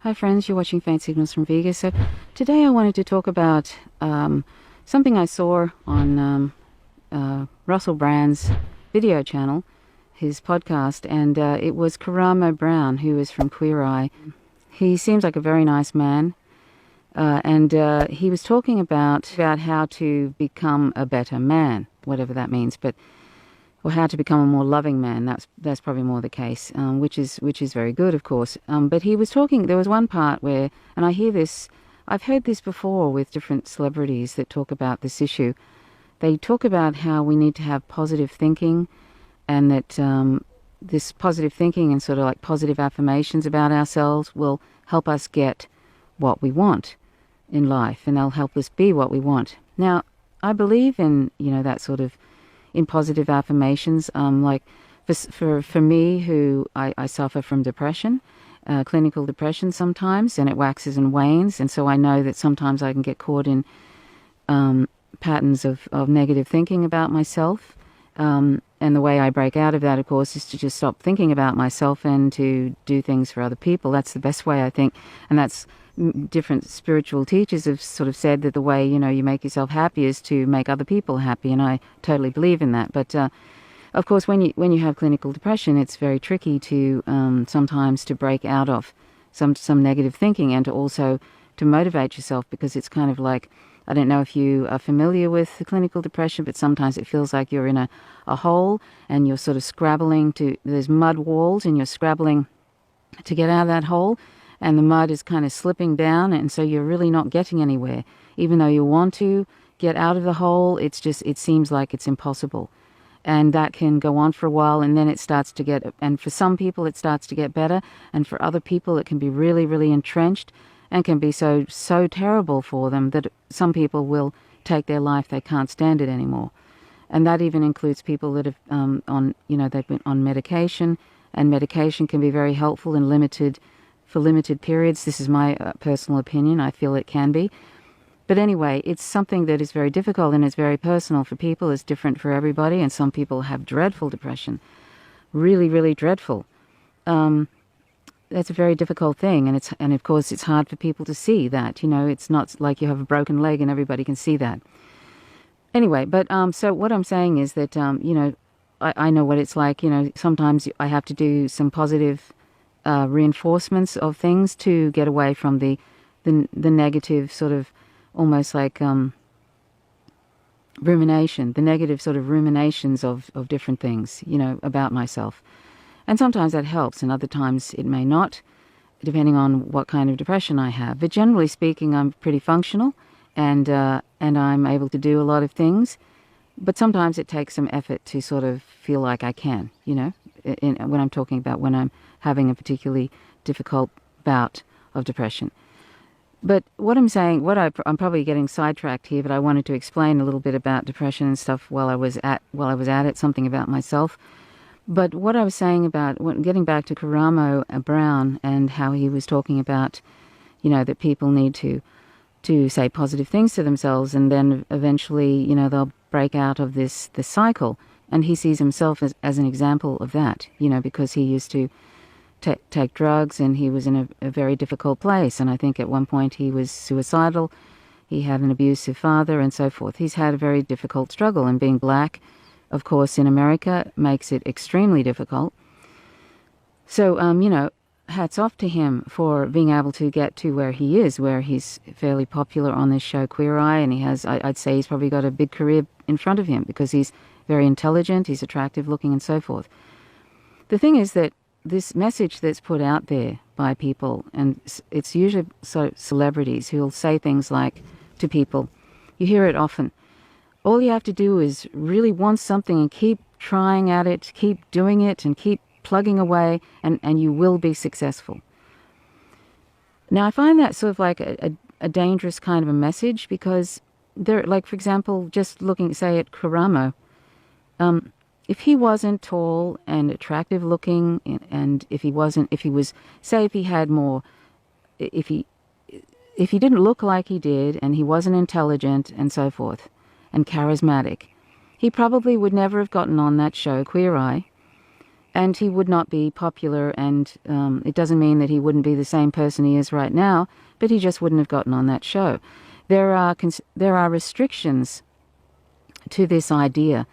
Hi friends, you're watching Faint Signals from Vegas. So today I wanted to talk about something I saw on Russell Brand's video channel, his podcast, and it was Karamo Brown, who is from Queer Eye. He seems like a very nice man, and he was talking about how to become a better man, whatever that means, or how to become a more loving man. That's probably more the case, which is very good, of course. But he was talking. There was one part where, and I've heard this before with different celebrities that talk about this issue. They talk about how we need to have positive thinking, and that this positive thinking and sort of like positive affirmations about ourselves will help us get what we want in life, and they'll help us be what we want. Now, I believe in that sort of in positive affirmations, like for me, who I suffer from depression, clinical depression sometimes, and it waxes and wanes, and so I know that sometimes I can get caught in patterns of negative thinking about myself, and the way I break out of that, of course, is to just stop thinking about myself and to do things for other people. That's the best way, I think, and that's different spiritual teachers have sort of said that the way you make yourself happy is to make other people happy, and I totally believe in that. But of course, when you have clinical depression, it's very tricky to sometimes to break out of some negative thinking, and to also to motivate yourself, because it's kind of like, I don't know if you are familiar with the clinical depression, but sometimes it feels like you're in a hole and you're sort of scrabbling there's mud walls and you're scrabbling to get out of that hole, and the mud is kind of slipping down, and so you're really not getting anywhere. Even though you want to get out of the hole, it seems like it's impossible. And that can go on for a while, and then it starts to get, and for some people it starts to get better, and for other people it can be really, really entrenched, and can be so terrible for them that some people will take their life. They can't stand it anymore. And that even includes people that have they've been on medication, and medication can be very helpful and for limited periods. This is my personal opinion. I feel it can be. But anyway, it's something that is very difficult, and it's very personal for people. It's different for everybody, and some people have dreadful depression. Really, really dreadful. That's a very difficult thing, and of course it's hard for people to see that. It's not like you have a broken leg and everybody can see that. Anyway, but so what I'm saying is that I know what it's like. Sometimes I have to do some positive reinforcements of things to get away from the negative sort of, almost like rumination, the negative sort of ruminations of different things, about myself. And sometimes that helps, and other times it may not, depending on what kind of depression I have. But generally speaking, I'm pretty functional, and I'm able to do a lot of things. But sometimes it takes some effort to sort of feel like I can, when I'm talking about when I'm having a particularly difficult bout of depression. But what I'm saying, I'm probably getting sidetracked here, but I wanted to explain a little bit about depression and stuff while I was at it, something about myself. But what I was saying about, getting back to Karamo Brown, and how he was talking about, that people need to say positive things to themselves, and then eventually, they'll break out of this cycle. And he sees himself as an example of that, because he used to take drugs, and he was in a very difficult place. And I think at one point he was suicidal. He had an abusive father and so forth. He's had a very difficult struggle, and being black, of course, in America makes it extremely difficult. So, hats off to him for being able to get to where he is, where he's fairly popular on this show, Queer Eye, and he has, I'd say he's probably got a big career in front of him, because he's very intelligent, he's attractive looking, and so forth. The thing is that this message that's put out there by people, and it's usually celebrities who'll say things like to people, you hear it often, all you have to do is really want something and keep trying at it, keep doing it, and keep plugging away, and you will be successful. Now, I find that sort of like a dangerous kind of a message, because there, like, for example, just looking, say, at Karamo, if he wasn't tall and attractive looking, and if he didn't look like he did, and he wasn't intelligent and so forth, and charismatic, he probably would never have gotten on that show, Queer Eye. and he would not be popular, and it doesn't mean that he wouldn't be the same person he is right now, but he just wouldn't have gotten on that show. There are restrictions to this idea.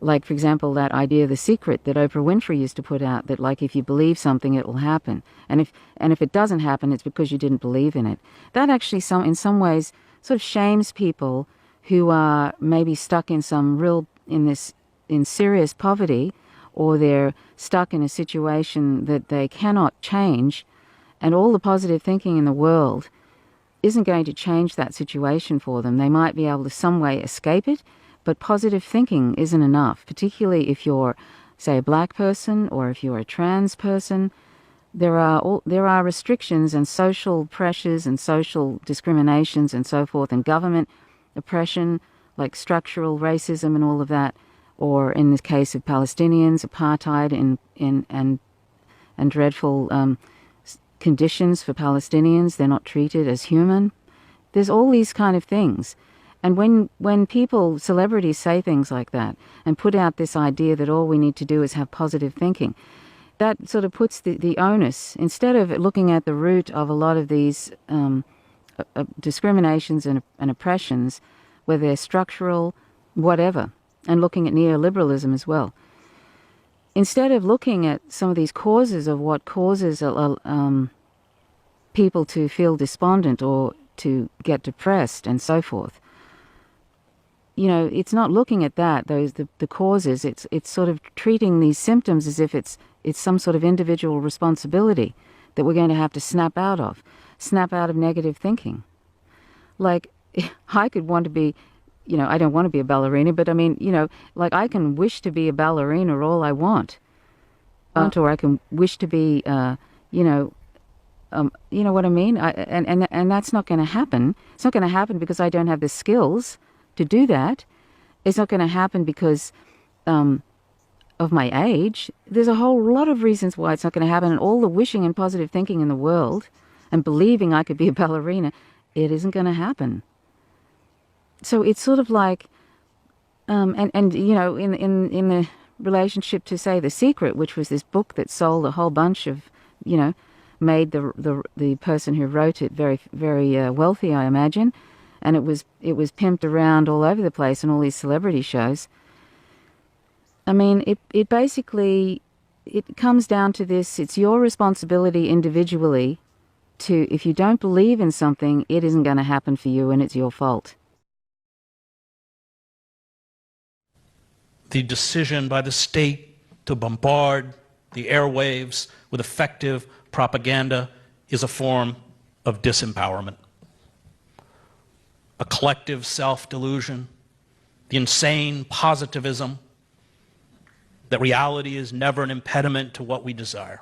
Like, for example, that idea of The Secret that Oprah Winfrey used to put out, that, like, if you believe something, it will happen. And if it doesn't happen, it's because you didn't believe in it. That actually, in some ways, sort of shames people who are maybe stuck in in serious poverty, or they're stuck in a situation that they cannot change, and all the positive thinking in the world isn't going to change that situation for them. They might be able to some way escape it, but positive thinking isn't enough, particularly if you're, say, a black person or if you're a trans person. There are restrictions and social pressures and social discriminations and so forth, and government oppression, like structural racism and all of that, or in the case of Palestinians, apartheid and dreadful conditions for Palestinians. They're not treated as human. There's all these kind of things. And when people, celebrities, say things like that and put out this idea that all we need to do is have positive thinking, that sort of puts the onus, instead of looking at the root of a lot of these discriminations and oppressions, whether they're structural, whatever, and looking at neoliberalism as well. Instead of looking at some of these causes of what causes people to feel despondent or to get depressed and so forth, it's not looking at that, the causes. It's sort of treating these symptoms as if it's some sort of individual responsibility that we're going to have to snap out of negative thinking. Like, I could want to be, I don't want to be a ballerina, but I mean, like, I can wish to be a ballerina all I want. Or I can wish to be, you know what I mean? And that's not going to happen. It's not going to happen because I don't have the skills to do that. It's not going to happen because of my age. There's a whole lot of reasons why it's not going to happen, and all the wishing and positive thinking in the world and believing I could be a ballerina, it isn't going to happen. So it's sort of like, in the relationship to, say, The Secret, which was this book that sold a whole bunch of, made the person who wrote it very, very wealthy, I imagine, and it was pimped around all over the place in all these celebrity shows. I mean, it basically, it comes down to this: it's your responsibility individually to, if you don't believe in something, it isn't going to happen for you, and it's your fault. The decision by the state to bombard the airwaves with effective propaganda is a form of disempowerment. A collective self-delusion, the insane positivism that reality is never an impediment to what we desire.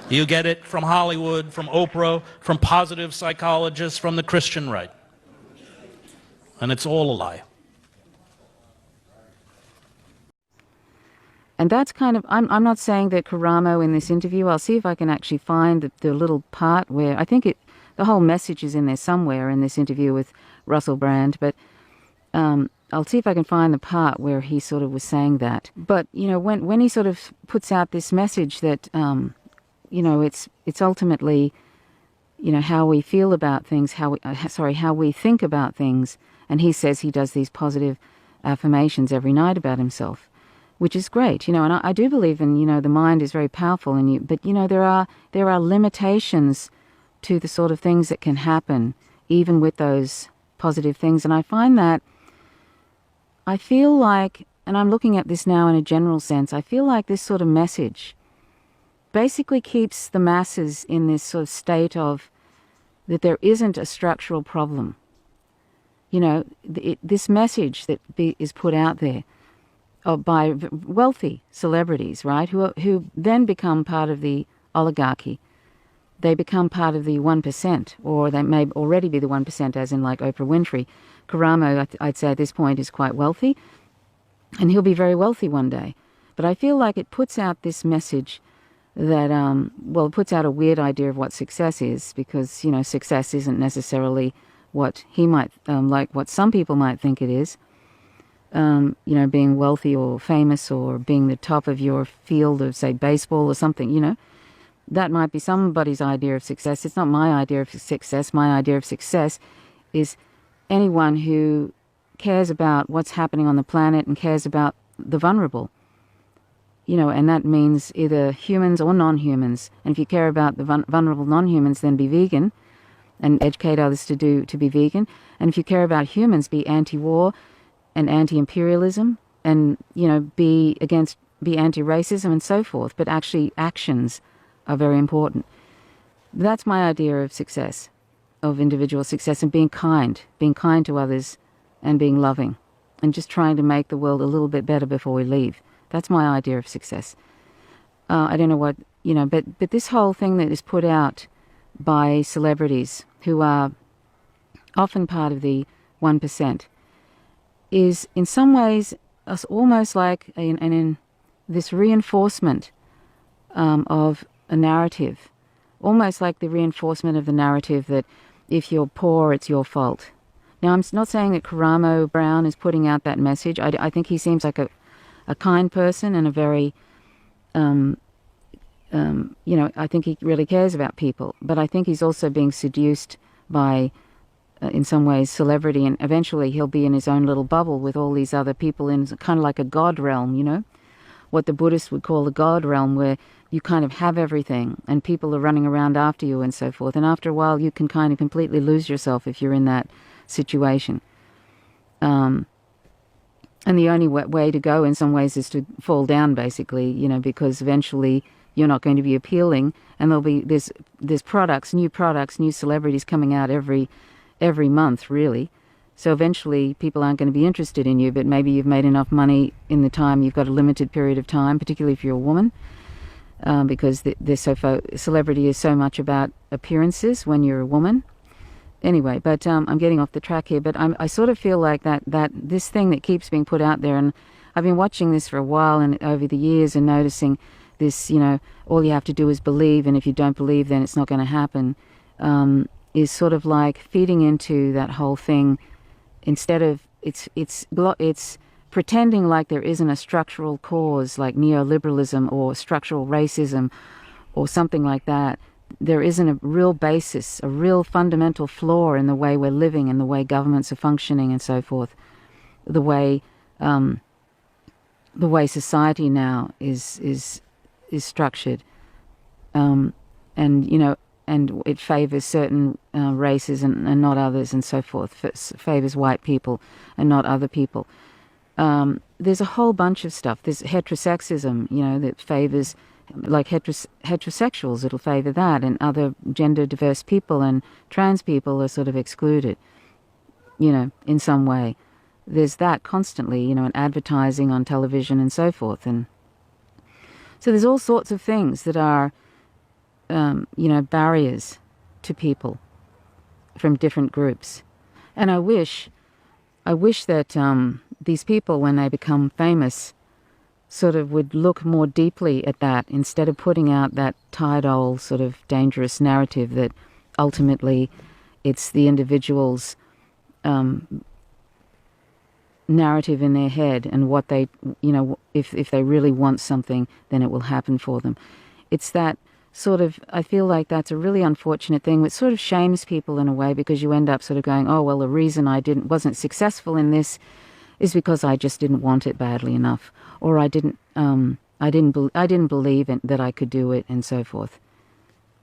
You get it from Hollywood, from Oprah, from positive psychologists, from the Christian right. And it's all a lie. And that's kind of, I'm not saying that Karamo in this interview, I'll see if I can actually find the little part where, I think the whole message is in there somewhere in this interview with Russell Brand, but I'll see if I can find the part where he sort of was saying that. But, when he sort of puts out this message that, it's ultimately, how we feel about things, how we think about things, and he says he does these positive affirmations every night about himself, which is great, and I do believe in, the mind is very powerful, but there are limitations to the sort of things that can happen, even with those positive things. And I find that, I feel like, and I'm looking at this now in a general sense, I feel like this sort of message basically keeps the masses in this sort of state of that there isn't a structural problem. This message that is put out there by wealthy celebrities, right, who then become part of the oligarchy. They become part of the 1%, or they may already be the 1%, as in like Oprah Winfrey. Karamo, I'd say at this point, is quite wealthy, and he'll be very wealthy one day. But I feel like it puts out this message that, it puts out a weird idea of what success is, because, success isn't necessarily what he might, like what some people might think it is. being wealthy or famous or being the top of your field of, say, baseball or something, that might be somebody's idea of success. It's not my idea of success. My idea of success is anyone who cares about what's happening on the planet and cares about the vulnerable. And that means either humans or non-humans. And if you care about the vulnerable non-humans, then be vegan and educate others to be vegan. And if you care about humans, be anti-war and anti-imperialism and, be anti-racism and so forth. But actually actions are very important. That's my idea of success, of individual success, and being kind to others and being loving and just trying to make the world a little bit better before we leave. That's my idea of success. I don't know what, but this whole thing that is put out by celebrities who are often part of the 1% is in some ways almost like in this reinforcement of a narrative, almost like the reinforcement of the narrative that if you're poor, it's your fault. Now, I'm not saying that Karamo Brown is putting out that message. I think he seems like a kind person and a very, I think he really cares about people. But I think he's also being seduced by, in some ways, celebrity, and eventually he'll be in his own little bubble with all these other people in kind of like a God realm, what the Buddhists would call the God realm, where you kind of have everything and people are running around after you and so forth. And after a while, you can kind of completely lose yourself if you're in that situation. And the only way to go in some ways is to fall down, basically, because eventually you're not going to be appealing, and there's new celebrities coming out every month, really. So eventually people aren't going to be interested in you, but maybe you've made enough money in the time, you've got a limited period of time, particularly if you're a woman, because celebrity is so much about appearances when you're a woman. Anyway, but I'm getting off the track here, but I sort of feel like that this thing that keeps being put out there, and I've been watching this for a while and over the years and noticing this, all you have to do is believe, and if you don't believe, then it's not going to happen, is sort of like feeding into that whole thing. Instead of, it's pretending like there isn't a structural cause like neoliberalism or structural racism or something like that. There isn't a real basis, a real fundamental flaw in the way we're living and the way governments are functioning and so forth. The way society now is structured, and it favors certain races and not others and so forth. Favors white people and not other people. There's a whole bunch of stuff. There's heterosexism, that favors, like heterosexuals, it'll favor that, and other gender diverse people and trans people are sort of excluded, in some way. There's that constantly, in advertising on television and so forth. And so there's all sorts of things that are, barriers to people from different groups. And I wish that these people, when they become famous, sort of would look more deeply at that instead of putting out that tired old sort of dangerous narrative that ultimately it's the individual's narrative in their head, and what they, if they really want something, then it will happen for them. It's that sort of, I feel like that's a really unfortunate thing, which sort of shames people in a way, because you end up sort of going, oh, well, the reason I wasn't successful in this is because I just didn't want it badly enough, or I didn't believe that I could do it, and so forth.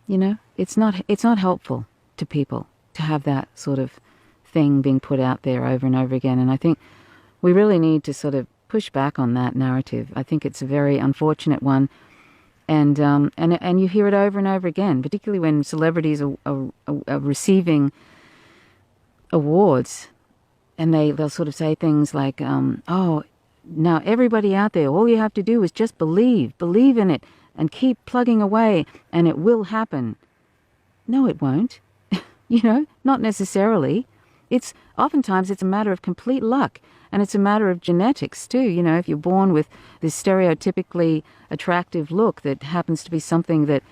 It's not helpful to people to have that sort of thing being put out there over and over again. And I think we really need to sort of push back on that narrative. I think it's a very unfortunate one, and you hear it over and over again, particularly when celebrities are receiving awards. And they'll sort of say things like, oh, now everybody out there, all you have to do is just believe in it and keep plugging away and it will happen. No, it won't. Not necessarily. Oftentimes it's a matter of complete luck, and it's a matter of genetics too. If you're born with this stereotypically attractive look that happens to be something that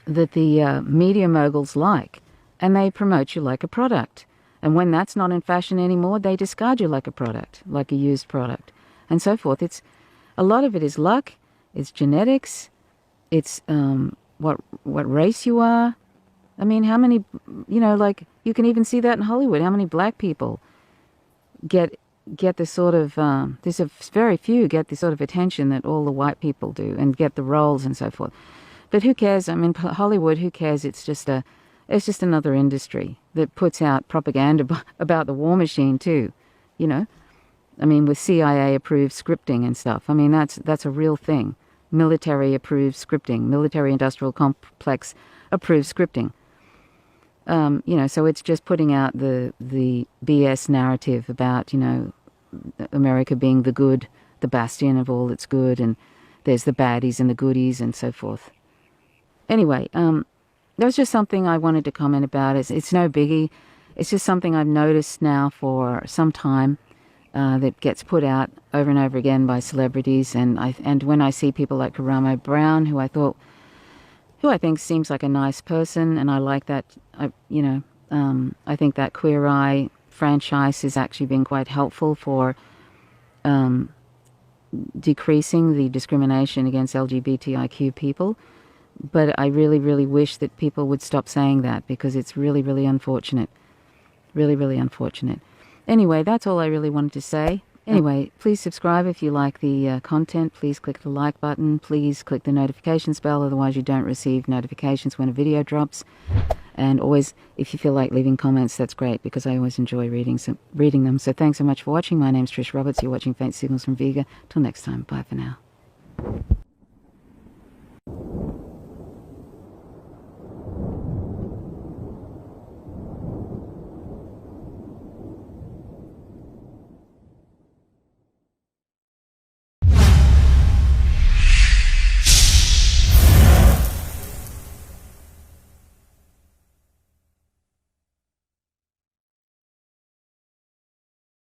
the media moguls like, and they promote you like a product. And when that's not in fashion anymore, they discard you like a product, like a used product, and so forth. A lot of it is luck, it's genetics, it's what race you are. I mean, how many, like, you can even see that in Hollywood. How many black people get the sort of, there's very few get the sort of attention that all the white people do and get the roles and so forth. But who cares? I mean, Hollywood, who cares? It's just another industry that puts out propaganda about the war machine too, I mean, with CIA-approved scripting and stuff. I mean, that's a real thing. Military-approved scripting, military-industrial complex approved scripting. So it's just putting out the BS narrative about, America being the good, the bastion of all that's good, and there's the baddies and the goodies and so forth. Anyway, that was just something I wanted to comment about. It's no biggie. It's just something I've noticed now for some time that gets put out over and over again by celebrities. And when I see people like Karamo Brown, who I think seems like a nice person, and I like that, I think that Queer Eye franchise has actually been quite helpful for decreasing the discrimination against LGBTIQ people. But I really, really wish that people would stop saying that, because it's really, really unfortunate. Really, really unfortunate. Anyway, that's all I really wanted to say. Anyway, please subscribe if you like the content. Please click the like button. Please click the notifications bell, otherwise you don't receive notifications when a video drops. And always, if you feel like leaving comments, that's great, because I always enjoy reading them. So thanks so much for watching. My name's Trish Roberts. You're watching Faint Signals from Vega. Till next time, bye for now.